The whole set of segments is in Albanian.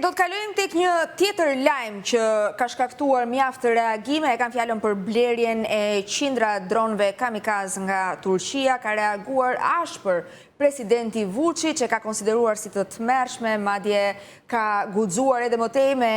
do të kalojmë tek një tjetër lajm që ka shkaktuar mjaft reagime, e kam fjalën për blerjen e qindra dronëve kamikaz nga Turqia. Ka reaguar ashpër presidenti Vučić, që ka konsideruar si të tmerrshme, madje ka guxuar edhe më tej me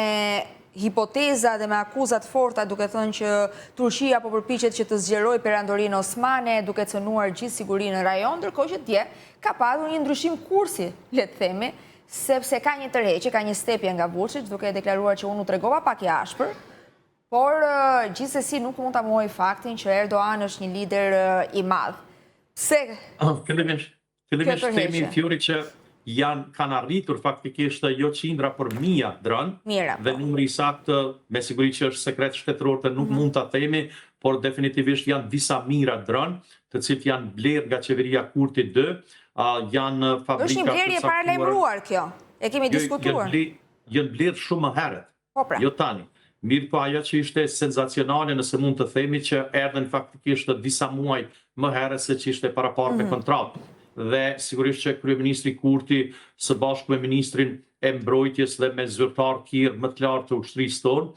hipoteza dhe me akuzat forta, duke thënë që Turqia po përpiqet që të zgjerojë perandorinë osmane, duke cënuar gjithë sigurinë në rajon, ndërkohë që dje ka pasur një ndryshim kursi, le të themi, sepse ka një tërheqje, ka një stepje nga Vučić, duke deklaruar që unë u tregova pak i ashpër, por gjithsesi nuk mund ta muaj faktin që Erdogan është një lider i madh. Pse? Fillimisht themi Fjori që kanë arritur faktikisht jo qindra për mija dronë, dhe numri i saktë me siguri që është sekret shtetëror të nuk mund ta themi, por definitivisht janë disa mijëra dronë, të cilët janë blerë nga qeveria Kurti 2, janë fabrika. Është një blerje paralajmëruar kjo. E kemi diskutuar. Janë blerë shumë më herët. Jo tani. Mirë po ajo që ishte senzacionale, nëse mund të themi, që erdhen faktikisht disa muaj më herët se që ishte paraparë me kontratë. Dhe sigurisht që kryeministri Kurti së bashku me ministrin e mbrojtjes dhe me zyrtar tjerë më të lartë të ushtrisë tonë,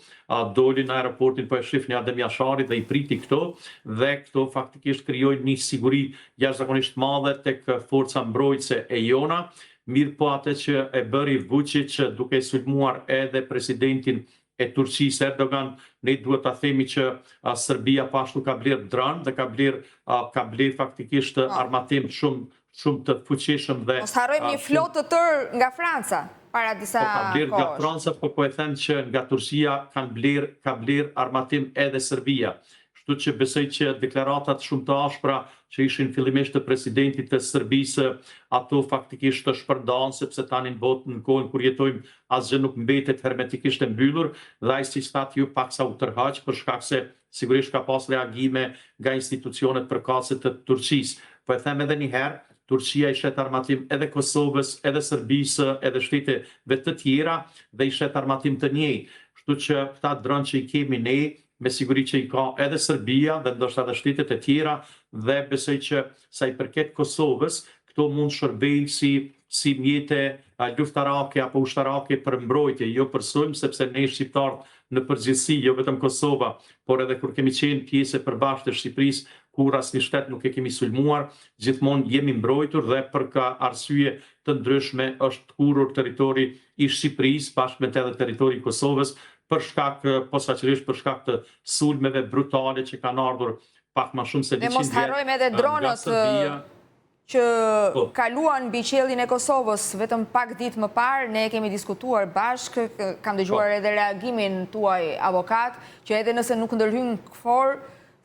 doli në aeroportin po e shifni Adem Jashari dhe i priti këto, dhe këto faktikisht krijojnë një siguri jashtëzakonisht madhe tek forca mbrojtëse e jona. Mirë po atë që e bëri Vučić duke sulmuar edhe presidentin e Turqisë Erdogan, ne duhet ta themi që Serbia pashtu ka blerë dronë dhe ka blerë faktikisht armatim shumë të fuqishëm dhe... Mos harrojmë një flotë të tërë nga Franca, para disa kohësh. Ka blerë nga Franca, po e them që nga Turqia ka blerë armatim edhe Serbia. Kështu që besoj që deklaratat shumë të ashpra që ishin fillimisht të presidentit të Serbisë, ato faktikisht të shpërndan, sepse tani në botë në kohën kur jetojmë asgjë nuk mbetet hermetikisht e mbyllur, dhe ai si stati ju paksa u tërhaq për shkak se sigurisht ka pas reagime nga institucionet përkatëse të Turqisë. Po e them edhe një herë, Turqia i shet armatim edhe Kosovës, edhe Serbisë, edhe shteteve të tjera dhe i shet armatim të njëj. Kështu që këta dronë që i kemi ne, me siguri që i ka edhe Serbia dhe ndoshta edhe shtetet e tjera, dhe besoj që sa i përket Kosovës, këto mund shërbejnë si mjete luftarake apo ushtarake për mbrojtje, jo për sulm, sepse ne shqiptarët në përgjithësi, jo vetëm Kosova, por edhe kur kemi qenë pjesë e përbashkët të Shqipërisë, kur asnjë shtet nuk e kemi sulmuar, gjithmonë jemi mbrojtur dhe për ka arsye të ndryshme është kurrur territori i Shqipërisë bashkë me edhe territori i Kosovës, për shkak posaçërisht për shkak të sulmeve brutale që kanë ardhur pak më shumë se 100 vjet. Ne mos harrojmë edhe dronët që kaluan mbi qiellin e Kosovës vetëm pak ditë më parë, ne kemi diskutuar bashkë, kam dëgjuar edhe reagimin tuaj avokat, që edhe nëse nuk ndërhyn KFOR,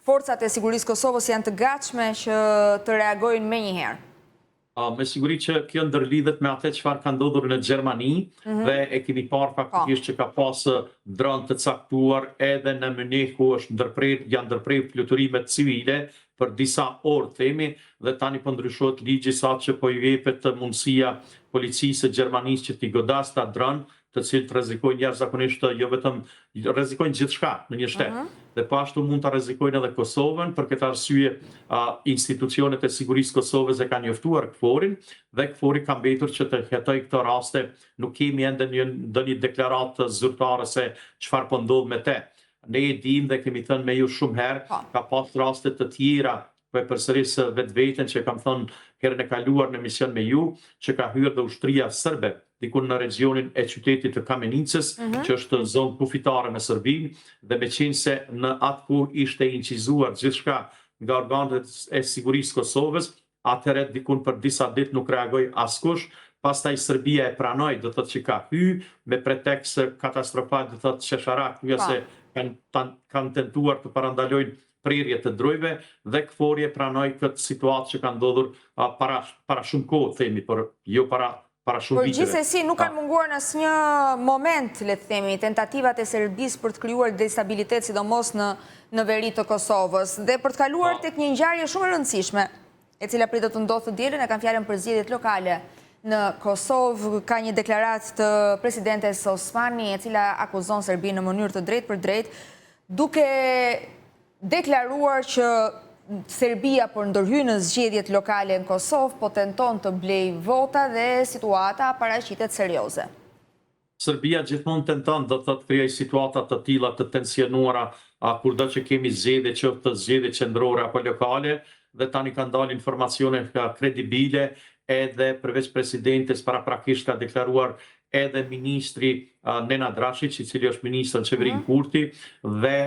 forcat e sigurisë Kosovës janë të gatshme që të reagojnë menjëherë. Me siguri që kjo ndërlidhet me atë çfarë ka ndodhur në Gjermani, dhe e kemi parë faktikisht që ka pas dronë të caktuar edhe në Munich ku janë ndërprer fluturime civile për disa orë themi, dhe tani po ndryshohet ligji sa që po i jepet mundësia policisë së Gjermanisë që t'i godas ta dronë, të cilët rrezikojnë jashtëzakonisht jo vetëm rrezikojnë gjithçka në një shtet. Dhe po ashtu mund ta rrezikojnë edhe Kosovën, për këtë arsye institucionet e sigurisë Kosovës e kanë njoftuar KFOR-in dhe KFOR-i ka mbetur që të hetojë këto raste, nuk kemi ende ndonjë deklaratë zyrtare se çfarë po ndodh me te. Ne e dim dhe kemi thënë me ju shumë herë, ka pas raste të tjera, po e përsëris vetveten që kam thënë herën e kaluar në mision me ju, që ka hyrë dhe ushtria serbe dikun në regionin e qytetit të Kamenicës, që është zonë kufitare me Serbinë, dhe me qenë se në atë kohë ishte incizuar gjithçka nga organet e sigurisë Kosovës, atëherë dikun për disa ditë nuk reagoi askush, pastaj Serbia e pranoi, do thotë që ka hyrë me pretekst katastrofal, do thotë qesharak, se kanë tentuar të parandalojnë prerje të drojve, dhe KFOR-i e pranoi këtë situatë që ka ndodhur para shumë kohë, themi, por jo para shumë viteve. Por gjithsesi nuk kanë munguar në asnjë moment, le të themi, tentativat e Serbisë për të krijuar destabilitet, sidomos në veri të Kosovës, dhe për të kaluar tek një ngjarje shumë e rëndësishme, e cila pritet të ndodhë të dielën, e kanë fjalën për zgjedhjet lokale në Kosovë. Ka një deklaratë të presidentes Osmani, e cila akuzon Serbinë në mënyrë të drejtë për drejtë, duke deklaruar që Serbia për ndërhyrje në zgjedhjet lokale në Kosovë po tenton të blejë vota dhe situata paraqitet serioze. Serbia gjithmonë tenton do të krijojë situata të tilla të tensionuara kurdo që kemi zgjedhje qoftë zgjedhje qendrore apo lokale dhe tani kanë dalë informacione kredibile edhe përveç presidentes paraprakisht ka deklaruar edhe ministri Nenad Drašić, i cili është ministër në qeverinë Kurti, dhe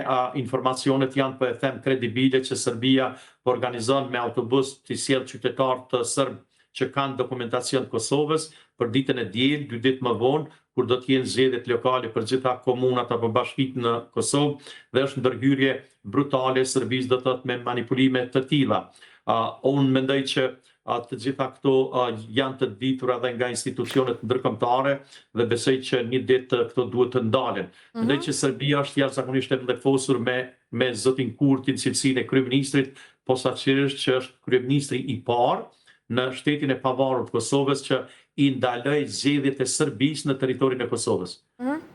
informacionet janë po e them kredibile që Serbia organizon me autobus të sjell qytetarë të serb që kanë dokumentacion të Kosovës për ditën e diel, 2 ditë më vonë, kur do të jenë zgjedhjet lokale për gjitha komunat apo bashkitë në Kosovë, dhe është ndërhyrje brutale e Serbisë do të thotë me manipulime të tilla. Unë mendoj që të gjitha këto janë të ditura dhe nga institucionet ndërkombëtare dhe besoj që një ditë këto duhet të ndalen. Mendoj që Serbia është jashtëzakonisht e vlefosur me zotin Kurtin cilësinë e kryeministrit, posaçërisht që është kryeministri i parë në shtetin e pavarur të Kosovës që i ndaloi zgjedhjet e Serbisë në territorin e Kosovës.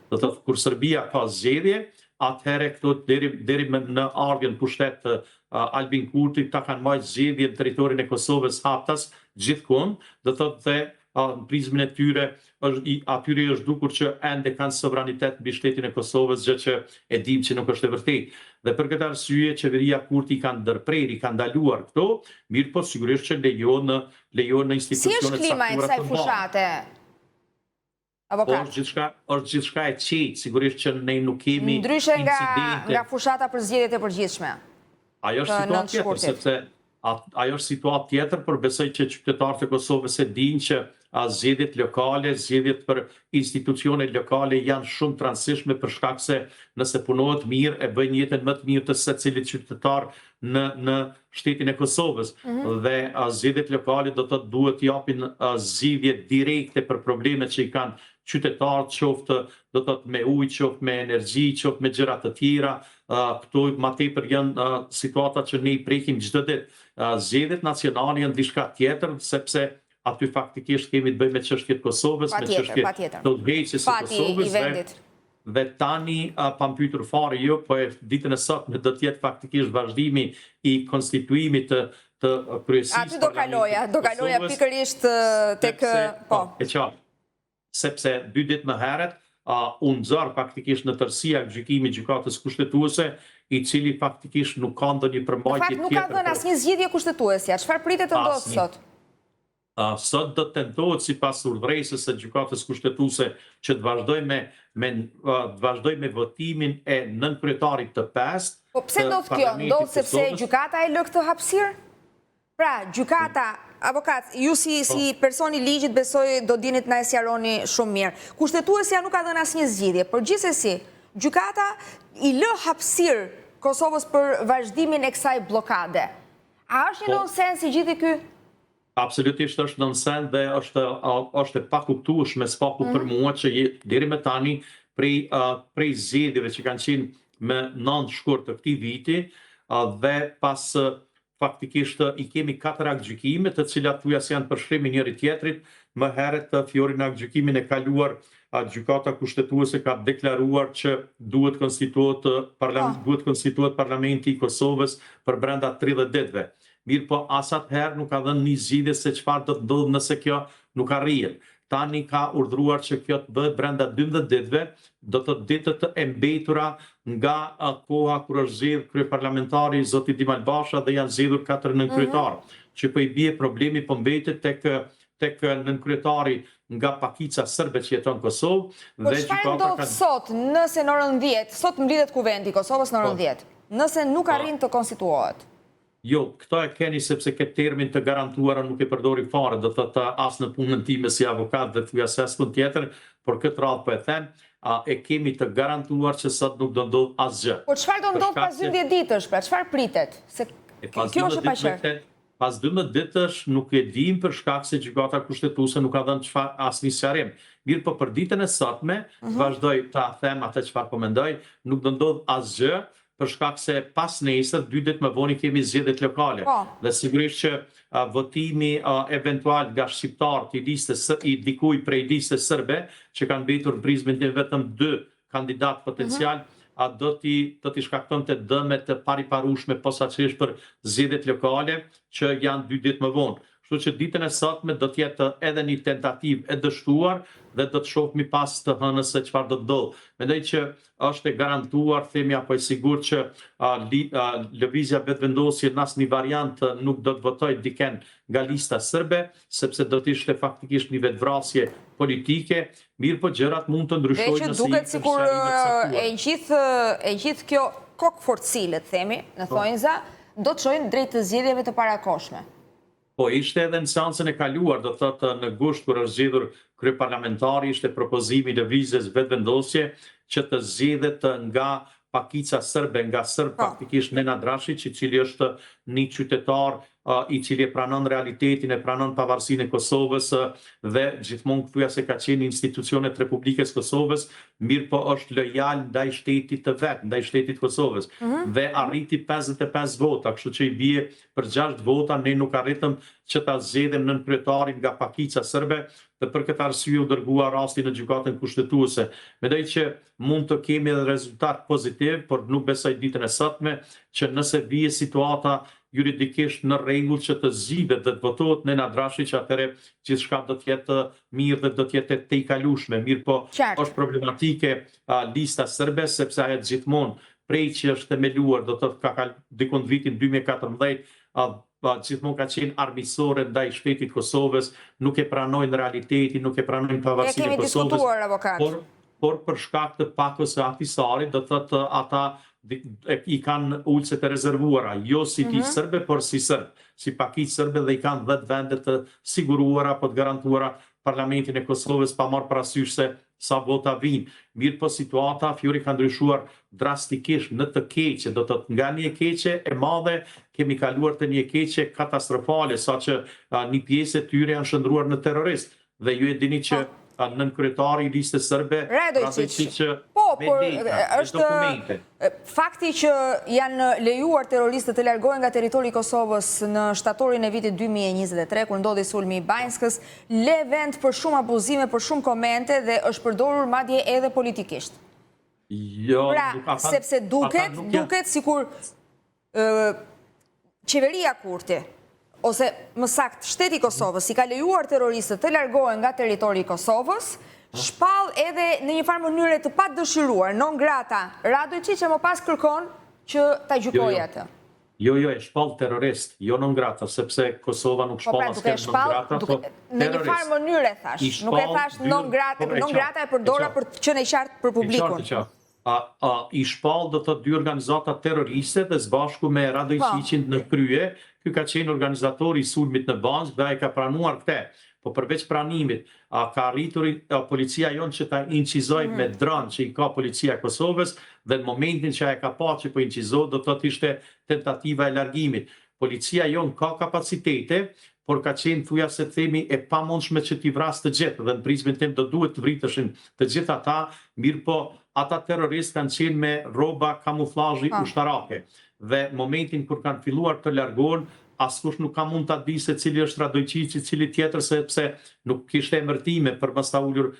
Do thotë kur Serbia ka zgjedhje, atëherë këto deri në ardhjen pushtet të Albin Kurti ta kanë marrë zgjedhje në territorin e Kosovës haptas gjithkund, do thotë dhe në prizmën e tyre atyre është dukur që ende kanë sovranitet mbi shtetin e Kosovës, gjë që e dim që nuk është e vërtetë. Dhe për këtë arsye qeveria Kurti kanë ndërprer, i kanë ndaluar këto, mirë po sigurisht që lejon në institucionet saktuara. Si është klima e kësaj fushate? Avokat. Është gjithçka e qetë, sigurisht që ne nuk kemi ndryshe nga fushata për zgjedhjet e përgjithshme. Ajo është situatë tjetër, sepse ajo është situatë tjetër, por besoj që qytetarët e Kosovës e dinë që zgjedhjet lokale, zgjedhjet për institucione lokale janë shumë të rëndësishme për shkak se nëse punohet mirë e bëjnë jetën më të mirë të secilit qytetar në shtetin e Kosovës. Dhe zgjedhjet lokale do të duhet japin zgjidhje direkte për problemet që i kanë qytetarët, qoftë do të thotë me ujë, qoftë me energji, qoftë me gjëra të tjera. Këto më tepër janë situata që ne i prekim çdo ditë. Zgjedhjet nacionale janë diçka tjetër, sepse aty faktikisht kemi të bëjmë me çështjet Kosovës, me çështjet të udhëheqjes së Kosovës. Dhe tani pa mpyetur fare jo, po ditën e sotme do të jetë faktikisht vazhdimi i konstituimit të kryesisë. Aty do kaloja pikërisht tek po. E qartë. Sepse 2 ditë më herët unë nxorr faktikisht në tërësia gjykimi gjykatës kushtetuese, i cili faktikisht nuk ka ndonjë përmbajtje tjetër. Në fakt nuk ka dhënë asnjë zgjidhje kushtetuesja. Çfarë pritet të ndodhë sot? Sot do të tentohet sipas urdhëresës së gjykatës kushtetuese që të vazhdoj me votimin e nënkryetarit të 5. Po pse ndodh kjo? Ndodh sepse gjykata e lë këtë hapësirë? Pra, gjykata, avokat, ju si personi ligjit besoj do dinit na e sqaroni shumë mirë. Kushtetuesja nuk ka dhënë asnjë zgjidhje, por gjithsesi, gjykata i lë hapësirë Kosovës për vazhdimin e kësaj blokade. A është një nonsens i gjithë ky? Absolutisht është nonsens dhe është e pakuptueshme spaku për mua që deri më tani prej zgjedhjeve që kanë qenë me 9 shkurt të këtij viti dhe pas faktikisht i kemi 4 aktgjykime të cilat thujas janë përshkrim i njëri tjetrit. Më herët fjorin aktgjykimin e kaluar gjykata kushtetuese ka deklaruar që duhet konstituohet parlamenti i Kosovës për brenda 30 ditëve. Mirë po asat herë nuk ka dhënë një zgjidhje se çfarë do të ndodhë nëse kjo nuk arrihet. Tani ka urdhëruar që kjo të bëhet brenda 12 ditëve, do të ditët e mbetura nga koha kur është zgjedhur kryeparlamentari zoti Dimal Basha dhe janë zgjedhur 4 nënkryetar. Që po i bie problemi po mbetet tek nënkryetari nga pakica serbe që jeton në Kosovë. Po çfarë ndodh sot nëse në orën 10, sot mblidhet kuvendi i Kosovës në orën 10, nëse nuk arrin të konstituohet? Jo, këto e keni sepse këtë termin të garantuara nuk e përdori fare, do thotë as në punën time si avokat dhe thuaj se as pun tjetër, por këtë radhë po e them, e kemi të garantuar që sot nuk do ndodh asgjë. Po çfarë do ndodh pas 12 ditësh, pra çfarë pritet? Se kjo është e paqartë. Pas 12 ditësh nuk e dim për shkak se gjykata kushtetuese nuk ka dhënë asnjë sqarim. Mirë po për ditën e sotme, vazhdoj ta them atë çfarë po mendoj, nuk do ndodh asgjë. Për shkak se pas nesër 2 ditë më vonë kemi zgjedhjet lokale. Dhe sigurisht që votimi eventual nga shqiptarët i dikuj prej listës serbe që kanë mbetur në prizmen e vetëm 2 kandidat potencial, do t'i shkaktonte dëme të pariparueshme posaçërisht për zgjedhjet lokale që janë 2 ditë më vonë. Kështu që ditën e sotme do të jetë edhe një tentativë e dështuar dhe do të shohmi pas të hënës se çfarë do të ndodhë. Mendoj që është e garantuar, themi apo e sigurt që lëvizja vetëvendosje në asnjë variant nuk do të votojë diken nga lista serbe, sepse do të ishte faktikisht një vetvrasje politike, mirë po gjërat mund të ndryshojnë nëse duket sikur e gjithë kjo kokforci, le të themi, në thonjza, do të shojnë drejt të zgjedhjeve të parakoshme. Po, ishte edhe në seancën e kaluar, do thotë në gusht kur është zgjedhur kryeparlamentari, ishte propozimi i lëvizjes vetëvendosje që të zgjedhet nga pakica serbe, nga serb faktikisht Nenad Rashić, i cili është një qytetar i cili e pranon realitetin, e pranon pavarësinë e Kosovës dhe gjithmonë thuja se ka qenë institucionet të Republikës Kosovës, mirë po është lojal ndaj shtetit të vet, ndaj shtetit Kosovës. Dhe arriti 55 vota, kështu që i bie për 6 vota ne nuk arritëm që ta zgjedhim nën kryetarin nga pakica serbe, dhe për këtë arsye u dërgua rasti në gjykatën kushtetuese. Mendoj që mund të kemi edhe rezultat pozitiv, por nuk besoj ditën e sotme që nëse bie situata juridikisht në rregull që të zgjidhet dhe të votohet Nenad Rashić, atëherë gjithçka do të jetë mirë dhe do të jetë të tejkalueshme. Mirë po, është problematike lista serbe, sepse ajo gjithmonë prej që është themeluar, do të thotë ka diku në vitin 2014, gjithmonë ka qenë armiqësore ndaj shtetit Kosovës, nuk e pranojnë realitetin, nuk e pranojnë pavarësinë e Kosovës. Ne kemi diskutuar, avokat. Por për shkak të pakës së afisarit, do thotë ata i kanë ulëset e rezervuara, jo si ti serbe, por si serb, si pakicë serbe, dhe i kanë 10 vendet të siguruara apo të garantuara Parlamentin e Kosovës, pa marrë parasysh se sa vota vinë. Mirë po situata Fjori ka ndryshuar drastikisht në të keqe, do të nga një keqe e madhe kemi kaluar të një keqe katastrofale, sa që një pjesë e tyre janë shndruar në terrorist. Dhe ju e dini që nën kryetari i listës serbe Radojčić, por është fakti që janë lejuar terroristët të largohen nga territori i Kosovës në shtatorin e vitit 2023, kur ndodhi sulmi i Banjskës, le vend për shumë abuzime, për shumë komente dhe është përdorur madje edhe politikisht. Pra, sepse duket sikur qeveria Kurti, ose më sakt shteti Kosovës, i ka lejuar terroristët të largohen nga territori i Kosovës, shpall edhe në një farë mënyre të pa dëshiruar, non grata Radojčić, që më pas kërkon që ta gjykojë atë. Jo, e shpall terrorist, jo non grata, sepse Kosova nuk shpall asnjë non grata, po në një farë mënyre thash, nuk e thash non grata e përdora për të qenë e qartë për publikun. I shpall do të dy organizata terroriste dhe zbashku me Radojčićin në krye. Ky ka qenë organizatori i sulmit në Banjsk dhe ai ka pranuar këtë. Po përveç pranimit, ka arritur policia jonë që ta incizoj me dron që i ka policia e Kosovës, dhe në momentin që ai ka pa që po incizohet, do të thotë ishte tentativa e largimit. Policia jonë ka kapacitete, por ka qenë thuja se themi e pamundshme që t'i vras të gjithë, dhe në prizmin tim do duhet të vriteshin të gjithë ata, mirë po ata terroristë kanë qenë me rroba kamuflazhi ushtarake. Dhe momentin kur kanë filluar të largohen, askush nuk ka mund ta di se cili është Radojčić, cili tjetër, sepse nuk kishte emërtime për mos ta ulur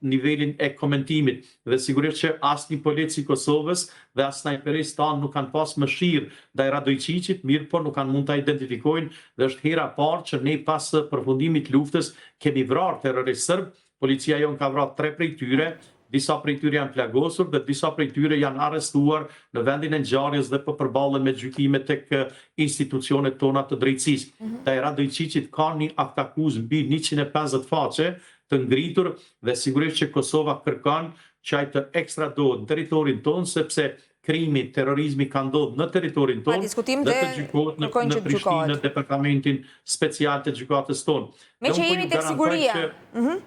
nivelin e komentimit. Dhe sigurisht që asnjë polic i Kosovës dhe as snajperist tanë nuk kanë pas mëshirë ndaj Radojčićit, mirë po nuk kanë mund ta identifikojnë, dhe është hera e parë që ne pas përfundimit luftës kemi vrarë terrorist serb. Policia jon ka vrarë 3 prej tyre. Disa prej tyre janë plagosur dhe disa prej tyre janë arrestuar në vendin e ngjarjes dhe po përballen me gjykime tek institucionet tona të drejtësisë. Te Radojčićit ka një akt akuz mbi 150 faqe të ngritur dhe sigurisht që Kosova kërkon që ai të ekstradohet në territorin tonë, sepse krimi, terrorizmi ka ndodhur në territorin tonë dhe të gjykohet në Prishtinë, në departamentin special të gjykatës tonë. Me që jemi tek siguria.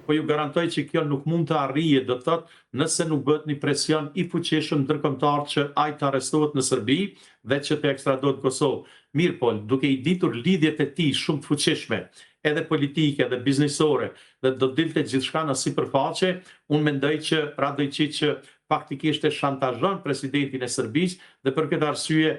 Po ju garantoj që kjo nuk mund të arrihet, do të thotë, nëse nuk bëhet një presion i fuqishëm ndërkombëtar që ai të arrestohet në Serbi dhe që të ekstradohet në Kosovë. Mirë po, duke i ditur lidhjet e tij shumë të fuqishme, edhe politike dhe biznesore, dhe do dilte gjithçka në sipërfaqe, unë mendoj që Radojčić faktikisht e shantazhon presidentin e Serbisë dhe për këtë arsye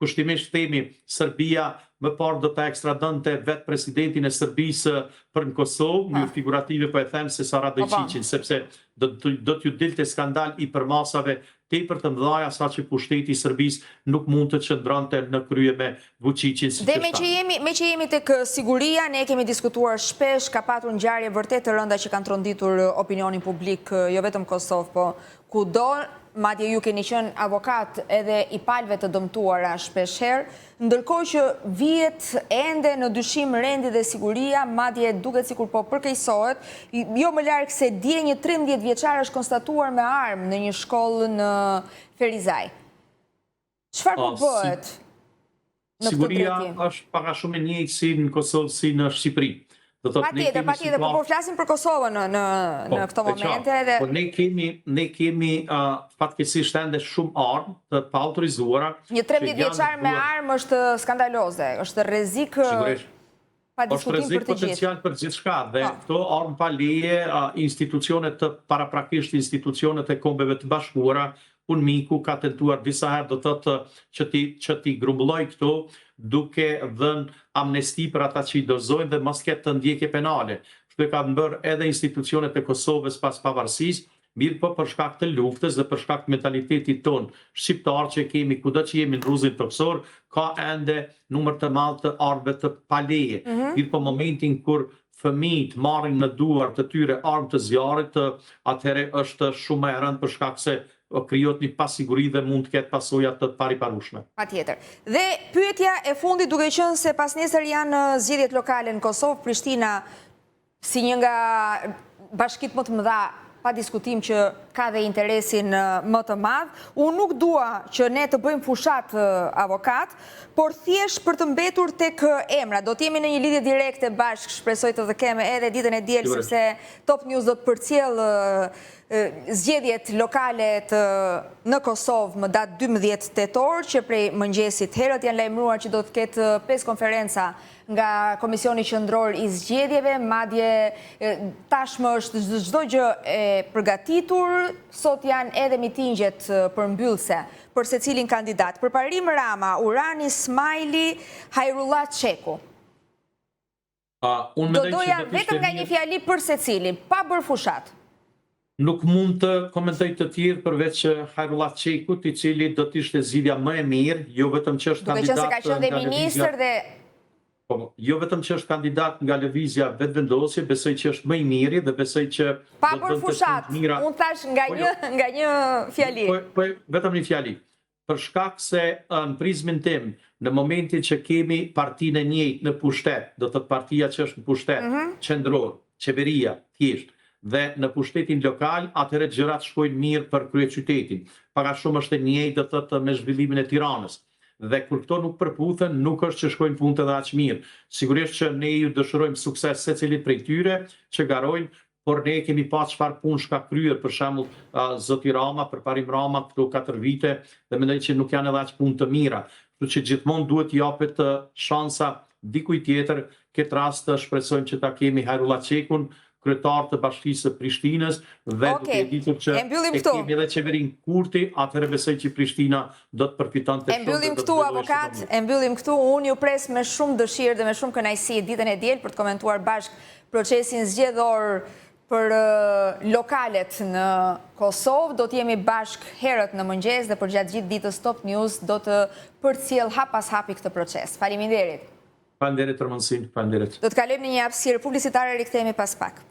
kushtimisht themi Serbia më parë do ta ekstradonte vetë presidentin e Serbisë për në Kosovë, një figurative po e them se Sara Dojqiqin, sepse do t'ju dilte skandal i përmasave tepër të mëdhaja sa që pushteti i Serbisë nuk mund të qëndronte në krye me Vučićin si Dhe me që jemi tek siguria, ne kemi diskutuar shpesh, ka patur ngjarje vërtet të rënda që kanë tronditur opinionin publik, jo vetëm Kosovë, po kudo. Madje ju keni qenë avokat edhe i palëve të dëmtuara shpesh herë, ndërkohë që vihet ende në dyshim rendi dhe siguria, madje duket sikur po përkeqësohet. Jo më larg se dje një 13 vjeçar është konstatuar me armë në një shkollë në Ferizaj. Çfarë po bëhet në këtë Siguria drejtim? është pak a shumë e njëjtë si në Kosovë si në Shqipëri. Patjetër, po flasim për Kosovën në këto momente. Po ne kemi fatkeqësisht ende shumë armë të pa autorizuara. Një 13 vjeçar me armë është skandaloze, është rrezik pa diskutim për të gjithë. Është rrezik potencial për gjithçka dhe këto armë pa leje, institucionet të paraprakisht institucionet e Kombeve të Bashkuara, unë miku ka tentuar disa herë do të thotë që ti grumbulloj këto duke dhënë amnesti për ata që i dorëzojnë dhe mos ketë të ndjekje penale. Kështu e ka bërë edhe institucionet e Kosovës pas pavarësisë, mirë po për shkak të luftës dhe për shkak të mentalitetit ton shqiptar që kemi kudo që jemi në rruzin toksor, ka ende numër të madh të armëve të paleje. Mirë po momentin kur fëmijët marrin në duar të tyre armë të zjarrit, atëherë është shumë e rëndë për shkak se krijohet një pasiguri dhe mund të ketë pasoja të pariparueshme. Patjetër. Dhe pyetja e fundit, duke qenë se pas nesër janë zgjedhjet lokale në Kosovë, Prishtina si një nga bashkitë më të mëdha pa diskutim që ka dhe interesin më të madh. Unë nuk dua që ne të bëjmë fushat avokat, por thjesht për të mbetur tek emra. Do të jemi në një lidhje direkte bashkë, shpresoj të kemi edhe ditën e diel, sepse Top News do të përcjell zgjedhjet lokale në Kosovë më datë 12 tetor, që prej mëngjesit herët janë lajmëruar që do të ketë 5 konferenca nga Komisioni Qendror i Zgjedhjeve, madje tashmë është çdo gjë e përgatitur, sot janë edhe mitingjet përmbyllse për secilin kandidat. Përparim Rama, Urani, Smajli, Hajrullah Çeku. Do doja vetëm nga një fjali për secilin, pa bërë fushat. Nuk mund të komentoj të tjerë përveç Hajrullah Çekut, i cili do të ishte zgjidhja më e mirë, jo vetëm që është kandidat. Duke qenë se ka qenë dhe ministër dhe jo vetëm që është kandidat nga lëvizja vetëvendosje, besoj që është më i miri dhe besoj që pa për fushat, unë thash nga një fjali. Vetëm një fjali. Për shkak se në prizmin tim, në momentin që kemi partinë e njëjtë në pushtet, do të thotë partia që është në pushtet, qendror, qeveria, thjesht, dhe në pushtetin lokal, atëherë gjërat shkojnë mirë për kryeqytetin. Pak a shumë është e njëjtë do të thotë me zhvillimin e Tiranës. Dhe kur këto nuk përputhen, nuk është që shkojnë punët edhe aq mirë. Sigurisht që ne ju dëshirojmë sukses secilit prej tyre që garojnë, por ne kemi pa çfarë punë ka kryer, për shembull zoti Rama, përparim Rama këto 4 vite, dhe mendoj që nuk janë edhe aq punë të mira. Kështu që gjithmonë duhet japet shansa dikujt tjetër. Këtë rast shpresojmë që ta kemi Hajrullah Çekun, kryetar të Bashkisë së Prishtinës, dhe duke e ditur që e kemi edhe qeverin Kurti, atëherë besoj që Prishtina do të përfitonte shumë. E mbyllim këtu, avokat, e mbyllim këtu. Unë ju pres me shumë dëshirë dhe me shumë kënaqësi ditën e diel për të komentuar bashkë procesin zgjedhor për lokalet në Kosovë. Do të jemi bashkë herët në mëngjes dhe për gjatë gjithë ditës Top News do të përcjell hap pas hapi këtë proces. Faleminderit. Faleminderit për mundësinë, faleminderit. Do të kalojmë në një hapësirë publicitare, rikthehemi pas pak.